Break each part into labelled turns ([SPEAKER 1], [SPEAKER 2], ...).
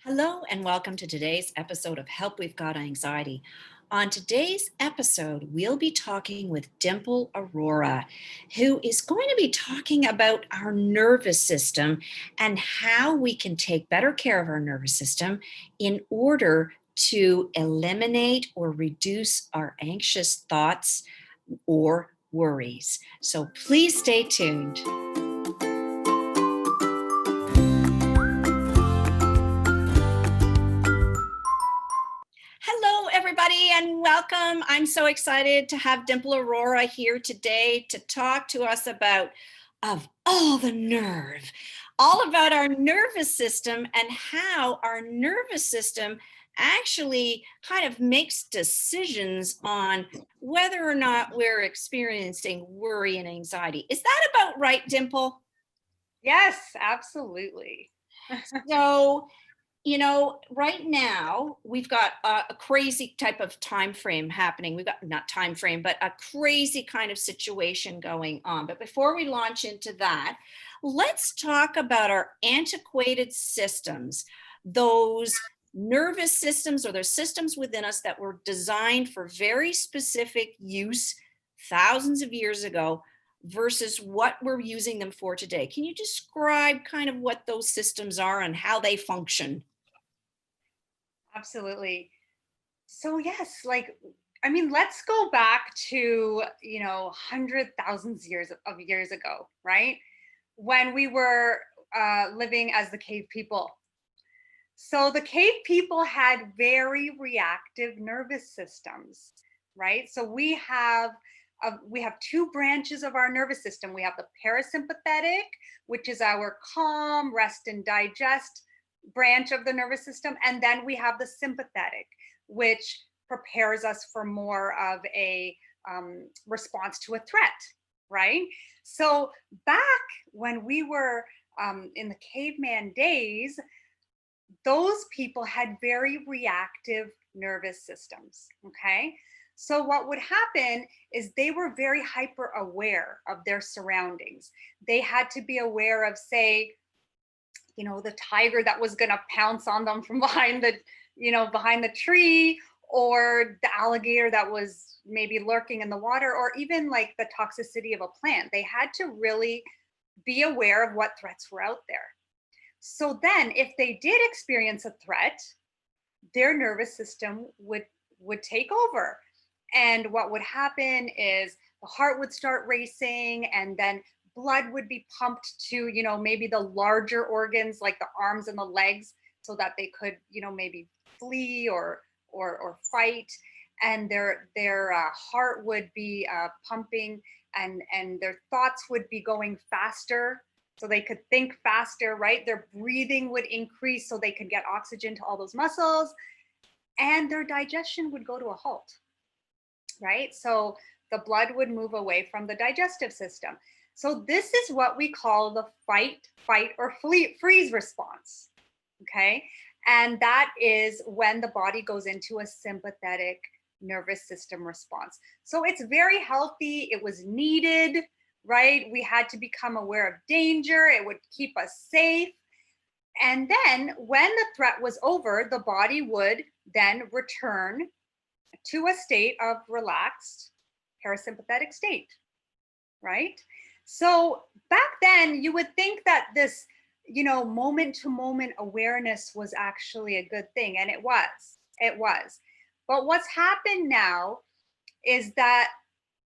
[SPEAKER 1] Hello, and welcome to today's episode of Help We've Got Anxiety. On today's episode, we'll be talking with Dimple Arora, who is going to be talking about our nervous system and how we can take better care of our nervous system in order to eliminate or reduce our anxious thoughts or worries. So please stay tuned. Hello, everybody, and welcome. I'm so excited to have Dimple Arora here today to talk to us about, of all the nerve, all about our nervous system and how our nervous system actually kind of makes decisions on whether or not we're experiencing worry and anxiety. Is that about right, Dimple?
[SPEAKER 2] Yes, absolutely.
[SPEAKER 1] So, right now we've got a crazy type of time frame happening. We've got not time frame, but a crazy kind of situation going on. But before we launch into that, let's talk about our antiquated systems, those nervous systems or those systems within us that were designed for very specific use thousands of years ago versus what we're using them for today. Can you describe kind of what those systems are and how they function?
[SPEAKER 2] Absolutely. So yes, let's go back to, hundred thousands of years ago, right? When we were living as the cave people. So the cave people had very reactive nervous systems, right? So we have two branches of our nervous system. We have the parasympathetic, which is our calm, rest and digest branch of the nervous system, and then we have the sympathetic, which prepares us for more of a response to a threat, right? So back when we were in the caveman days, those people had very reactive nervous systems. Okay. So, what would happen is they were very hyper aware of their surroundings. They had to be aware of, say, the tiger that was going to pounce on them from behind the tree, or the alligator that was maybe lurking in the water, or even like the toxicity of a plant. They had to really be aware of what threats were out there. So then, if they did experience a threat, their nervous system would take over. And what would happen is the heart would start racing, and then blood would be pumped to, maybe the larger organs like the arms and the legs, so that they could, maybe flee or fight. And their heart would be pumping, and their thoughts would be going faster, so they could think faster, right? Their breathing would increase so they could get oxygen to all those muscles, and their digestion would go to a halt, right? So the blood would move away from the digestive system. So this is what we call the fight, fight, or freeze response. Okay. And that is when the body goes into a sympathetic nervous system response. So it's very healthy. It was needed, right? We had to become aware of danger. It would keep us safe. And then when the threat was over, the body would then return to a state of relaxed parasympathetic state, right? So back then, you would think that this, moment to moment awareness was actually a good thing. And it was. It was. But what's happened now is that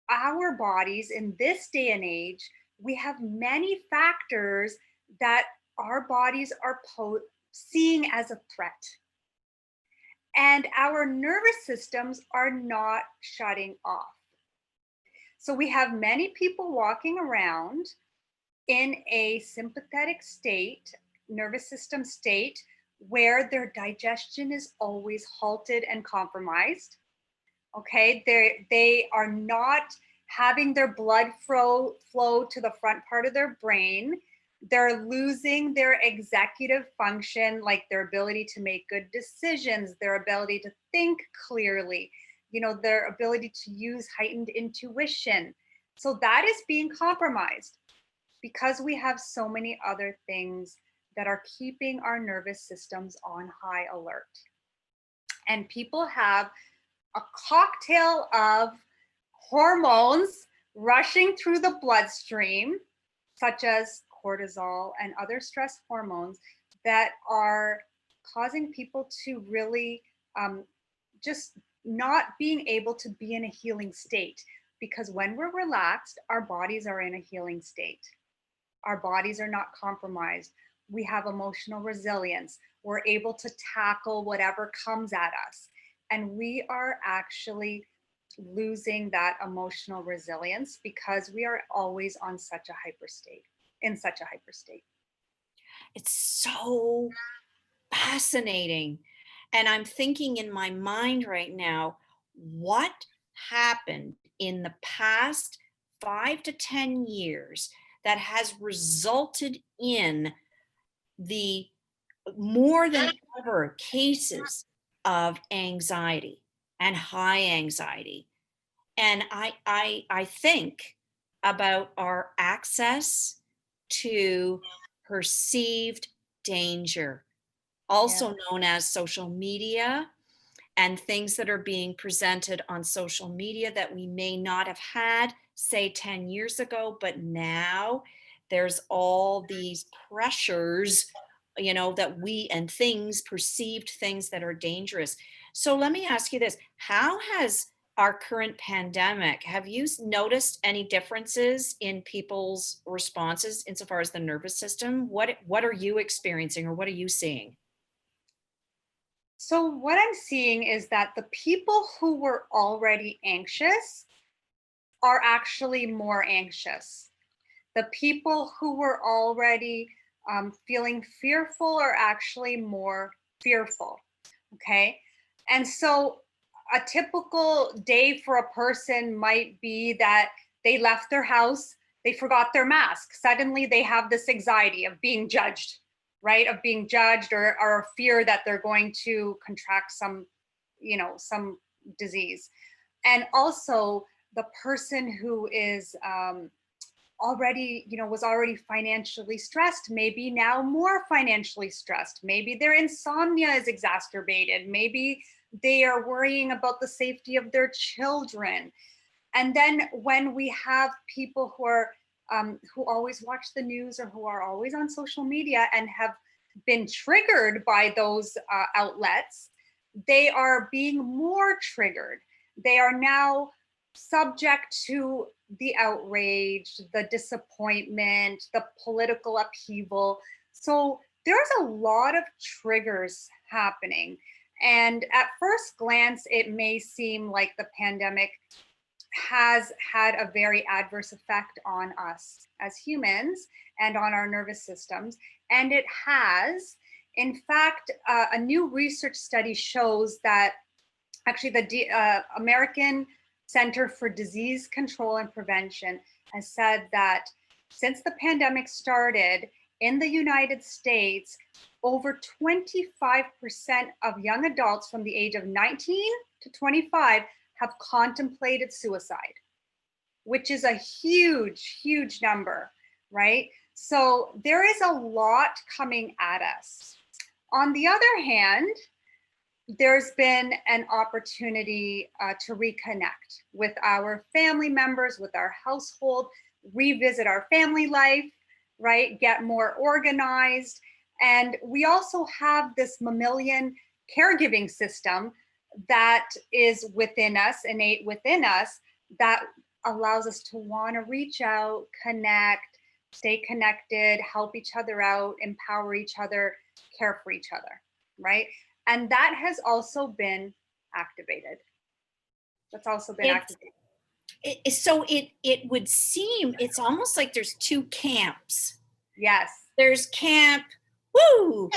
[SPEAKER 2] our bodies in this day and age, we have many factors that our bodies are seeing as a threat. And our nervous systems are not shutting off. So we have many people walking around in a sympathetic state, nervous system state, where their digestion is always halted and compromised. Okay, they are not having their blood flow to the front part of their brain. They're losing their executive function, like their ability to make good decisions, their ability to think clearly, their ability to use heightened intuition. So that is being compromised because we have so many other things that are keeping our nervous systems on high alert. And people have a cocktail of hormones rushing through the bloodstream, such as cortisol and other stress hormones, that are causing people to really just not being able to be in a healing state. Because when we're relaxed, our bodies are in a healing state. Our bodies are not compromised. We have emotional resilience. We're able to tackle whatever comes at us. And we are actually losing that emotional resilience because we are always on such a hyper state, in such a hyper state.
[SPEAKER 1] It's so fascinating. And I'm thinking in my mind right now, what happened in the past 5 to 10 years that has resulted in the more than ever cases of anxiety and high anxiety. And I think about our access to perceived danger,
[SPEAKER 2] Yeah.
[SPEAKER 1] also known as social media, and things that are being presented on social media that we may not have had, say, 10 years ago, but now there's all these pressures, that we and things, perceived things that are dangerous. So let me ask you this. How has our current pandemic, have you noticed any differences in people's responses insofar as the nervous system? What are you experiencing or what are you seeing?
[SPEAKER 2] So, what I'm seeing is that the people who were already anxious are actually more anxious. The people who were already feeling fearful are actually more fearful. Okay. And so a typical day for a person might be that they left their house, they forgot their mask. Suddenly they have this anxiety of being judged, right? Of being judged, or a fear that they're going to contract some, some disease. And also the person who is already, was already financially stressed, maybe now more financially stressed. Maybe their insomnia is exacerbated. Maybe they are worrying about the safety of their children. And then when we have people who are who always watch the news or who are always on social media and have been triggered by those outlets, they are being more triggered. They are now subject to the outrage, the disappointment, the political upheaval. So there's a lot of triggers happening. And at first glance, it may seem like the pandemic has had a very adverse effect on us as humans and on our nervous systems. And it has. In fact, a new research study shows that actually the American Center for Disease Control and Prevention has said that since the pandemic started in the United States, over 25% of young adults from the age of 19 to 25 have contemplated suicide, which is a huge, huge number, right? So there is a lot coming at us. On the other hand, there's been an opportunity to reconnect with our family members, with our household, revisit our family life, right? Get more organized. And we also have this mammalian caregiving system that is within us, innate within us, that allows us to want to reach out, connect, stay connected, help each other out, empower each other, care for each other, right? And that has also been activated. That's also been
[SPEAKER 1] It's
[SPEAKER 2] activated.
[SPEAKER 1] so it would seem it's almost like there's two camps.
[SPEAKER 2] Yes.
[SPEAKER 1] There's camp, woo,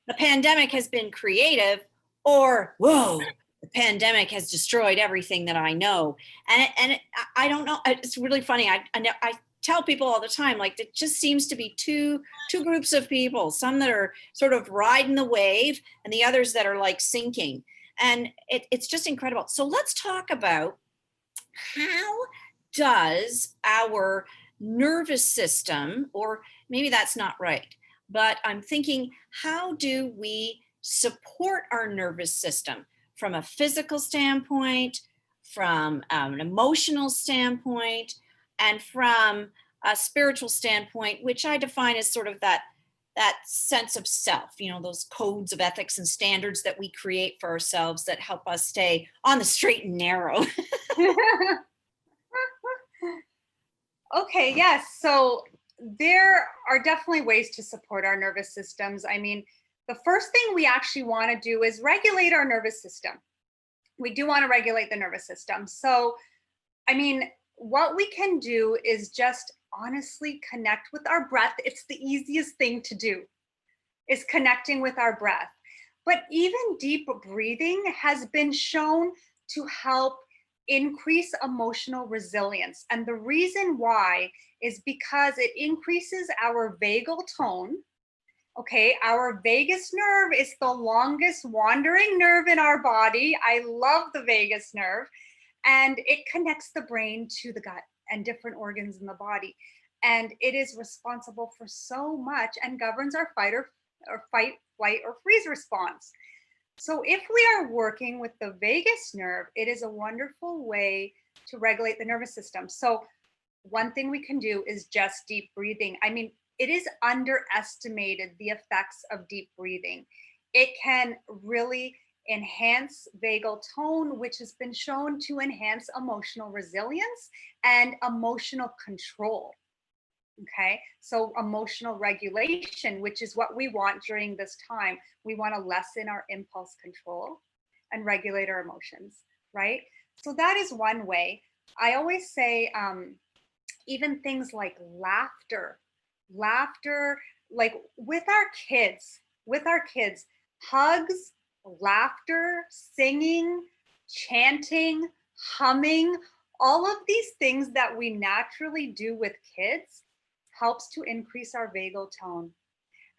[SPEAKER 1] the pandemic has been creative, or whoa, the pandemic has destroyed everything that I know. And I don't know. It's really funny. I tell people all the time, like it just seems to be two groups of people. Some that are sort of riding the wave, and the others that are like sinking. And it's just incredible. So let's talk about how does our nervous system, or maybe that's not right. but I'm thinking, how do we support our nervous system from a physical standpoint, from an emotional standpoint, and from a spiritual standpoint, which I define as sort of that sense of self, those codes of ethics and standards that we create for ourselves that help us stay on the straight and narrow.
[SPEAKER 2] Okay, yes. So there are definitely ways to support our nervous systems. I mean, the first thing we actually want to do is regulate our nervous system. We do want to regulate the nervous system. So, I mean, what we can do is just honestly connect with our breath. It's the easiest thing to do, is connecting with our breath. But even deep breathing has been shown to help increase emotional resilience. And the reason why is because it increases our vagal tone. Okay, our vagus nerve is the longest wandering nerve in our body. I love the vagus nerve, and it connects the brain to the gut and different organs in the body. And it is responsible for so much and governs our fight, flight, or freeze response. So if we are working with the vagus nerve, it is a wonderful way to regulate the nervous system. So one thing we can do is just deep breathing. I mean, it is underestimated the effects of deep breathing. It can really enhance vagal tone, which has been shown to enhance emotional resilience and emotional control. Okay, so emotional regulation, which is what we want during this time. We want to lessen our impulse control and regulate our emotions, right? So that is one way. I always say, even things like laughter, like with our kids, hugs, laughter, singing, chanting, humming, all of these things that we naturally do with kids helps to increase our vagal tone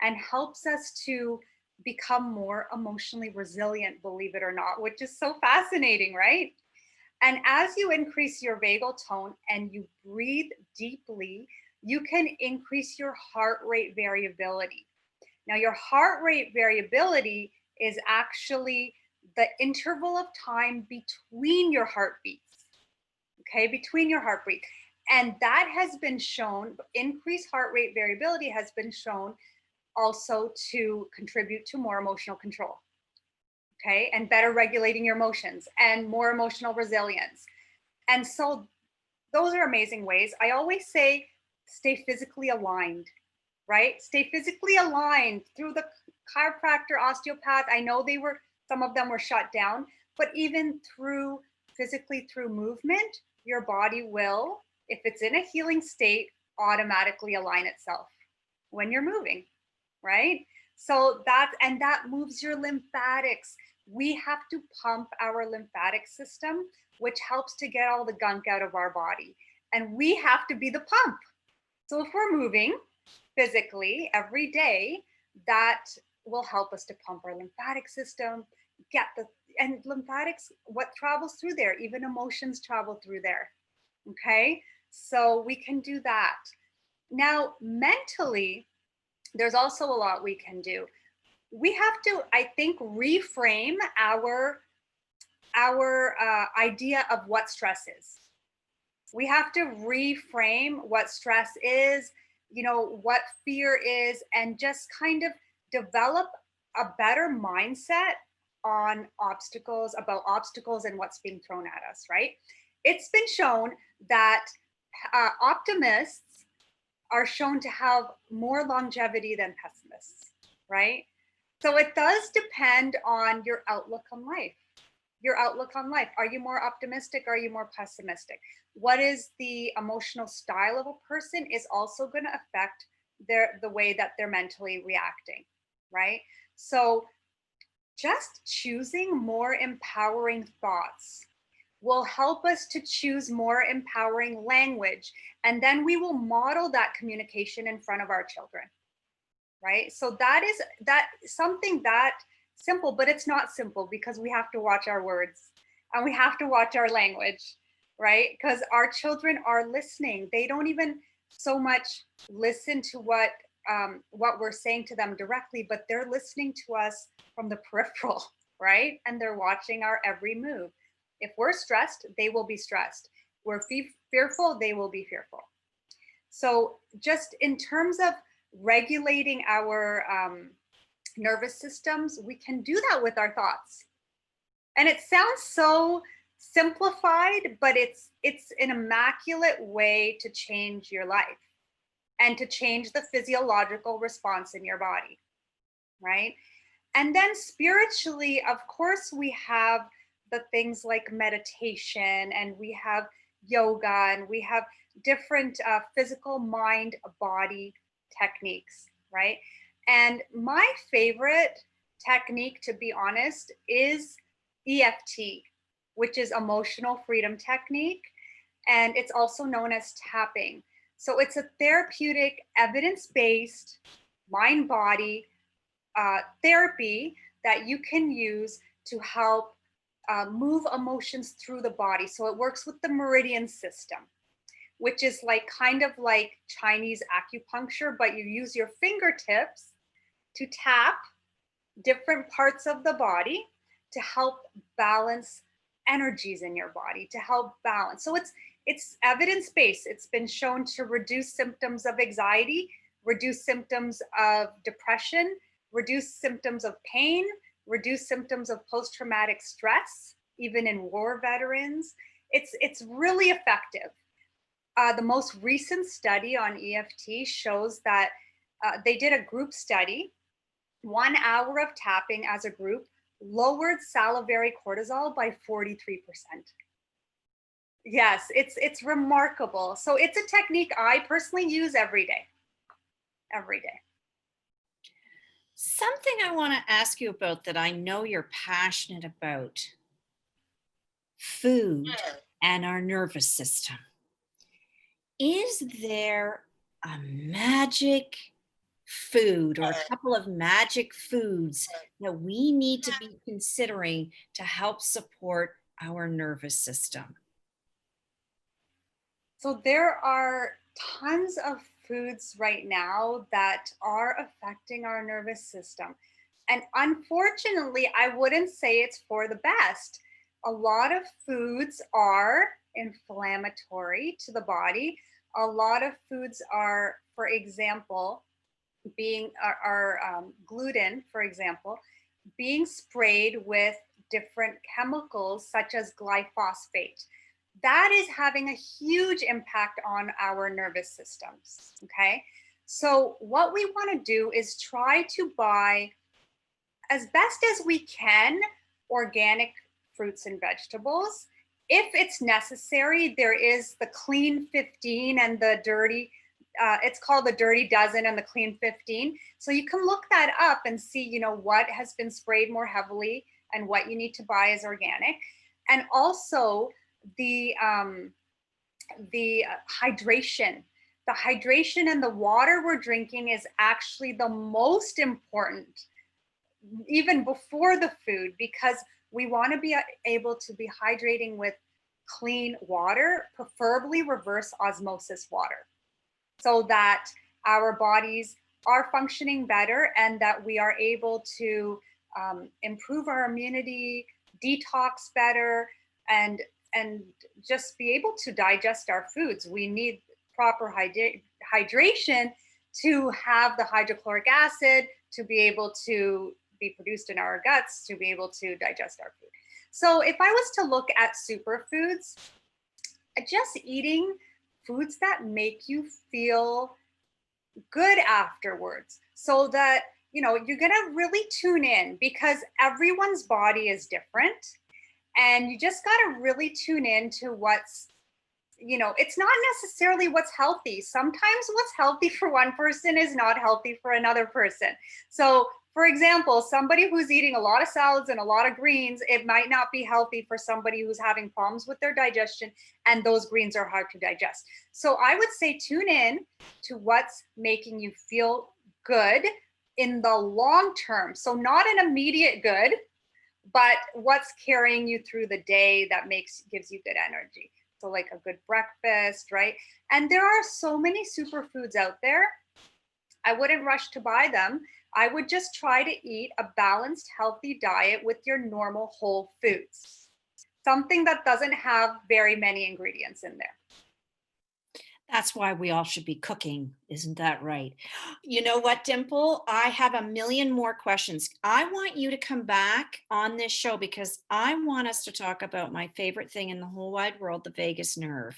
[SPEAKER 2] and helps us to become more emotionally resilient, believe it or not, which is so fascinating, right? And as you increase your vagal tone and you breathe deeply, you can increase your heart rate variability. Now, your heart rate variability is actually the interval of time between your heartbeats, okay, between your heartbeat. And that has been shown, increased heart rate variability has been shown also to contribute to more emotional control, okay, and better regulating your emotions and more emotional resilience. And so those are amazing ways. I always say stay physically aligned, right? Stay physically aligned through the chiropractor, osteopath. I know some of them were shut down, but even physically through movement, your body will, if it's in a healing state, automatically align itself when you're moving, right? So that moves your lymphatics. We have to pump our lymphatic system, which helps to get all the gunk out of our body. And we have to be the pump. So if we're moving physically every day, that will help us to pump our lymphatic system, and lymphatics, what travels through there, even emotions travel through there. Okay, so we can do that. Now, mentally, there's also a lot we can do. We have to, I think, reframe our idea of what stress is. We have to reframe what stress is, what fear is, and just kind of develop a better mindset about obstacles and what's being thrown at us, right? It's been shown that optimists are shown to have more longevity than pessimists, right? So it does depend on your outlook on life. Your outlook on life. Are you more optimistic? Are you more pessimistic? What is the emotional style of a person is also going to affect the way that they're mentally reacting, right? So just choosing more empowering thoughts will help us to choose more empowering language. And then we will model that communication in front of our children, right? So that is something that simple, but it's not simple because we have to watch our words and we have to watch our language, right? Because our children are listening. They don't even so much listen to what what we're saying to them directly, but they're listening to us from the peripheral, right? And they're watching our every move. If we're stressed, they will be stressed. We're fearful, they will be fearful. So, just in terms of regulating our nervous systems, we can do that with our thoughts. And it sounds so simplified, but it's an immaculate way to change your life and to change the physiological response in your body, right? And then spiritually, of course, we have the things like meditation, and we have yoga, and we have different physical mind body techniques, right? And my favorite technique, to be honest, is EFT, which is emotional freedom technique. And it's also known as tapping. So it's a therapeutic, evidence based mind body therapy that you can use to help move emotions through the body. So it works with the meridian system, which is like kind of like Chinese acupuncture, but you use your fingertips to tap different parts of the body to help balance energies in your body, to help balance. So it's evidence-based. It's been shown to reduce symptoms of anxiety, reduce symptoms of depression, reduce symptoms of pain, reduce symptoms of post-traumatic stress, even in war veterans. It's really effective. The most recent study on EFT shows that they did a group study. 1 hour of tapping as a group lowered salivary cortisol by 43%. Yes, it's remarkable. So it's a technique I personally use every day. Every day.
[SPEAKER 1] Something I want to ask you about that I know you're passionate about: food and our nervous system. Is there a magic food or a couple of magic foods that we need to be considering to help support our nervous system?
[SPEAKER 2] So there are tons of foods right now that are affecting our nervous system. And unfortunately, I wouldn't say it's for the best. A lot of foods are inflammatory to the body. A lot of foods are, for example, being gluten, for example, being sprayed with different chemicals such as glyphosate. That is having a huge impact on our nervous systems. Okay. So, what we want to do is try to buy, as best as we can, organic fruits and vegetables. If it's necessary, there is the clean 15 and the dirty, it's called the dirty dozen and the clean 15. So you can look that up and see, what has been sprayed more heavily and what you need to buy is organic. And also the hydration. The hydration and the water we're drinking is actually the most important, even before the food, because we want to be able to be hydrating with clean water, preferably reverse osmosis water, so that our bodies are functioning better and that we are able to improve our immunity, detox better, and just be able to digest our foods. We need proper hydration to have the hydrochloric acid to be able to be produced in our guts to be able to digest our food. So if I was to look at superfoods, just eating foods that make you feel good afterwards, so that you're going to really tune in, because everyone's body is different, and you just got to really tune in to what's, it's not necessarily what's healthy. Sometimes what's healthy for one person is not healthy for another person. So for example, somebody who's eating a lot of salads and a lot of greens, it might not be healthy for somebody who's having problems with their digestion, and those greens are hard to digest. So I would say tune in to what's making you feel good in the long term. So not an immediate good, but what's carrying you through the day that gives you good energy. So like a good breakfast, right? And there are so many superfoods out there. I wouldn't rush to buy them. I would just try to eat a balanced, healthy diet with your normal whole foods, something that doesn't have very many ingredients in there.
[SPEAKER 1] That's why we all should be cooking. Isn't that right? You know what, Dimple? I have a million more questions. I want you to come back on this show because I want us to talk about my favorite thing in the whole wide world, the vagus nerve.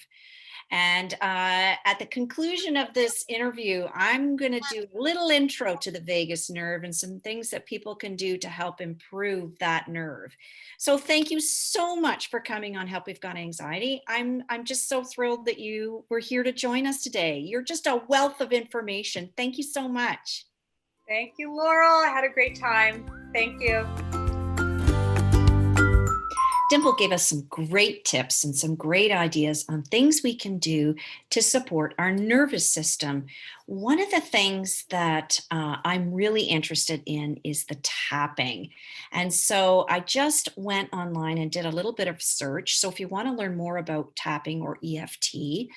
[SPEAKER 1] And at the conclusion of this interview, I'm going to do a little intro to the vagus nerve and some things that people can do to help improve that nerve. So thank you so much for coming on Help We've Got Anxiety. I'm just so thrilled that you were here to join us today. You're just a wealth of information. Thank you so much.
[SPEAKER 2] Thank you, Laurel. I had a great time. Thank you.
[SPEAKER 1] Dimple gave us some great tips and some great ideas on things we can do to support our nervous system. One of the things that I'm really interested in is the tapping. And so I just went online and did a little bit of search. So if you want to learn more about tapping or EFT, you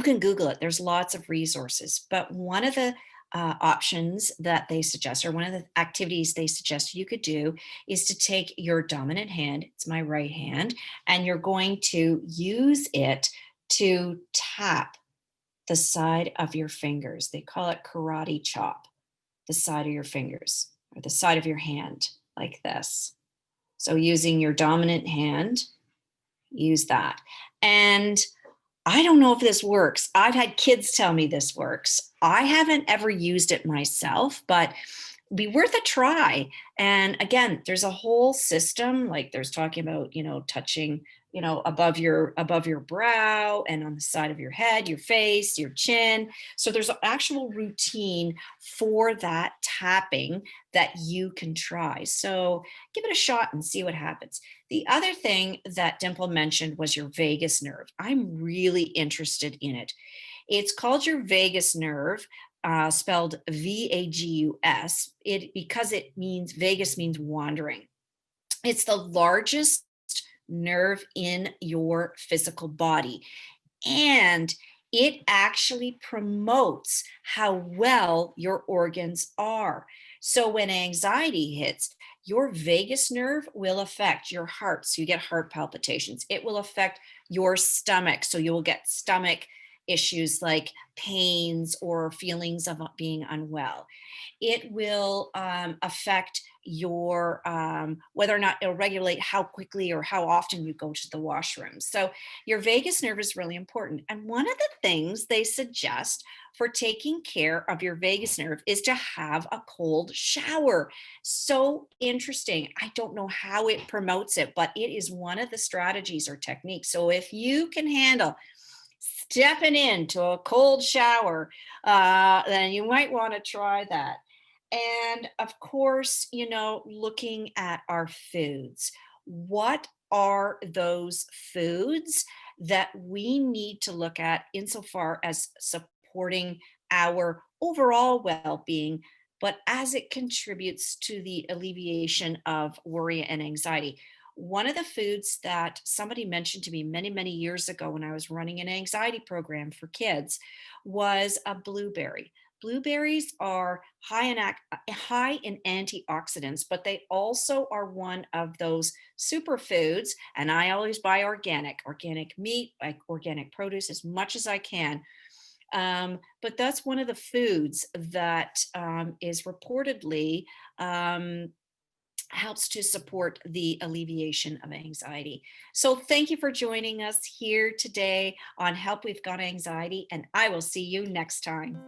[SPEAKER 1] can Google it. There's lots of resources. But one of the options that they suggest, or one of the activities they suggest you could do, is to take your dominant hand, it's my right hand, and you're going to use it to tap the side of your fingers. They call it karate chop, the side of your fingers or the side of your hand, like this. So using your dominant hand, use that. And I don't know if this works. I've had kids tell me this works. I haven't ever used it myself, but be worth a try. And again, there's a whole system, like there's talking about, touching, above your brow and on the side of your head, your face, your chin. So there's an actual routine for that tapping that you can try. So give it a shot and see what happens. The other thing that Dimple mentioned was your vagus nerve. I'm really interested in it. It's called your vagus nerve, spelled Vagus. Because it means vagus means wandering. It's the largest nerve in your physical body, and it actually promotes how well your organs are. So when anxiety hits, your vagus nerve will affect your heart. So you get heart palpitations. It will affect your stomach. So you will get stomach issues like pains or feelings of being unwell. It will affect your whether or not it'll regulate how quickly or how often you go to the washroom. So your vagus nerve is really important. And one of the things they suggest for taking care of your vagus nerve is to have a cold shower. So interesting. I don't know how it promotes it, but it is one of the strategies or techniques. So if you can handle stepping into a cold shower, then you might want to try that. And of course, looking at our foods. What are those foods that we need to look at insofar as supporting our overall well being, but as it contributes to the alleviation of worry and anxiety? One of the foods that somebody mentioned to me many, many years ago when I was running an anxiety program for kids was a blueberry. Blueberries are high in antioxidants, but they also are one of those superfoods. And I always buy organic meat, like organic produce as much as I can. But that's one of the foods that is reportedly helps to support the alleviation of anxiety. So thank you for joining us here today on Help We've Got Anxiety, and I will see you next time.